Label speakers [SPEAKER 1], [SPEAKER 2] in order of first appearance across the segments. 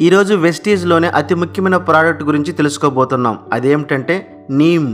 [SPEAKER 1] ఈరోజు వెస్టీజ్లోనే అతి ముఖ్యమైన ప్రోడక్ట్ గురించి తెలుసుకోబోతున్నాం. అదేమిటంటే నీమ్.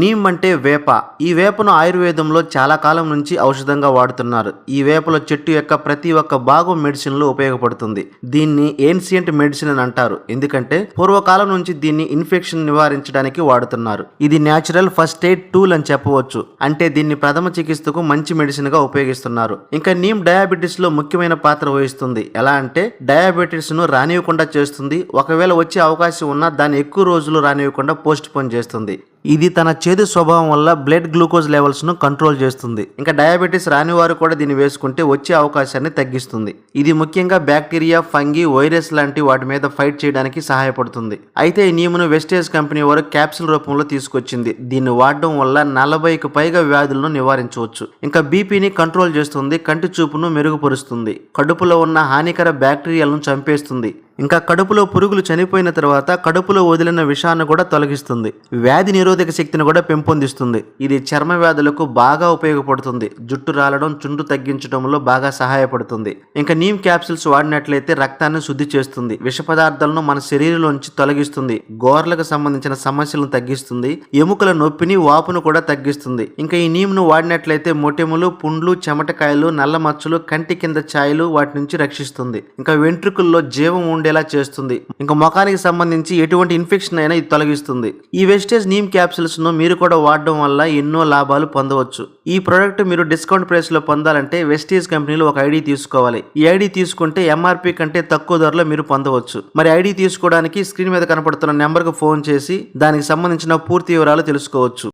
[SPEAKER 1] నీమ్ అంటే వేప. ఈ వేపను ఆయుర్వేదంలో చాలా కాలం నుంచి ఔషధంగా వాడుతున్నారు. ఈ వేపల చెట్టు యొక్క ప్రతి ఒక్క భాగం మెడిసిన్ లో ఉపయోగపడుతుంది. దీన్ని ఏన్షియంట్ మెడిసిన్ అని అంటారు, ఎందుకంటే పూర్వకాలం నుంచి దీన్ని ఇన్ఫెక్షన్ నివారించడానికి వాడుతున్నారు. ఇది న్యాచురల్ ఫస్ట్ ఎయిడ్ టూల్ అని చెప్పవచ్చు. అంటే దీన్ని ప్రథమ చికిత్సకు మంచి మెడిసిన్ గా ఉపయోగిస్తున్నారు. ఇంకా నీమ్ డయాబెటీస్ లో ముఖ్యమైన పాత్ర వహిస్తుంది. ఎలా అంటే డయాబెటీస్ ను రానివ్వకుండా చేస్తుంది. ఒకవేళ వచ్చే అవకాశం ఉన్నా దాన్ని ఎక్కువ రోజులు రానివ్వకుండా పోస్ట్ పోన్ చేస్తుంది. ఇది తన చేదు స్వభావం వల్ల బ్లడ్ గ్లూకోజ్ లెవెల్స్ ను కంట్రోల్ చేస్తుంది. ఇంకా డయాబెటీస్ రాని వారు కూడా దీన్ని వేసుకుంటే వచ్చే అవకాశాన్ని తగ్గిస్తుంది. ఇది ముఖ్యంగా బ్యాక్టీరియా, ఫంగి, వైరస్ లాంటి వాటి మీద ఫైట్ చేయడానికి సహాయపడుతుంది. అయితే ఈ నీమును వెస్టేజ్ కంపెనీ వారు క్యాప్సూల్ రూపంలో తీసుకొచ్చింది. దీన్ని వాడడం వల్ల 40కి పైగా వ్యాధులను నివారించవచ్చు. ఇంకా బీపీని కంట్రోల్ చేస్తుంది, కంటి చూపును మెరుగుపరుస్తుంది, కడుపులో ఉన్న హానికర బ్యాక్టీరియాలను చంపేస్తుంది. ఇంకా కడుపులో పురుగులు చనిపోయిన తర్వాత కడుపులో వదిలిన విషాన్ని కూడా తొలగిస్తుంది. వ్యాధి నిరోధక శక్తిని కూడా పెంపొందిస్తుంది. ఇది చర్మ వ్యాధులకు బాగా ఉపయోగపడుతుంది. జుట్టు రాలడం, చుండ్రు తగ్గించడంలో బాగా సహాయపడుతుంది. ఇంకా నీమ్ క్యాప్సూల్స్ వాడినట్లయితే రక్తాన్ని శుద్ధి చేస్తుంది, విష పదార్థాలను మన శరీరంలోంచి తొలగిస్తుంది, గోర్లకు సంబంధించిన సమస్యలను తగ్గిస్తుంది, ఎముకల నొప్పిని, వాపును కూడా తగ్గిస్తుంది. ఇంకా ఈ నీమ్ను వాడినట్లయితే మొటిమలు, పుండ్లు, చెమటకాయలు, నల్ల మచ్చలు, కంటి కింద ఛాయలు వాటి నుంచి రక్షిస్తుంది. ఇంకా వెంట్రుకల్లో జీవం ఉండేలా చేస్తుంది. ఇంకా ముఖానికి సంబంధించి ఎటువంటి ఇన్ఫెక్షన్ అయినా ఇది తొలగిస్తుంది. ఈ వెస్టేజ్ నీమ్ క్యాప్సూల్స్ ను మీరు కూడా వాడడం వల్ల ఎన్నో లాభాలు పొందవచ్చు. ఈ ప్రోడక్ట్ మీరు డిస్కౌంట్ ప్రైస్ లో పొందాలంటే వెస్టేజ్ కంపెనీలో ఒక ఐడి తీసుకోవాలి. ఈ ఐడి తీసుకుంటే ఎంఆర్పి కంటే తక్కువ ధరలో మీరు పొందవచ్చు. మరి ఐడి తీసుకోవడానికి స్క్రీన్ మీద కనపడుతున్న నెంబర్ కు ఫోన్ చేసి దానికి సంబంధించిన పూర్తి వివరాలు తెలుసుకోవచ్చు.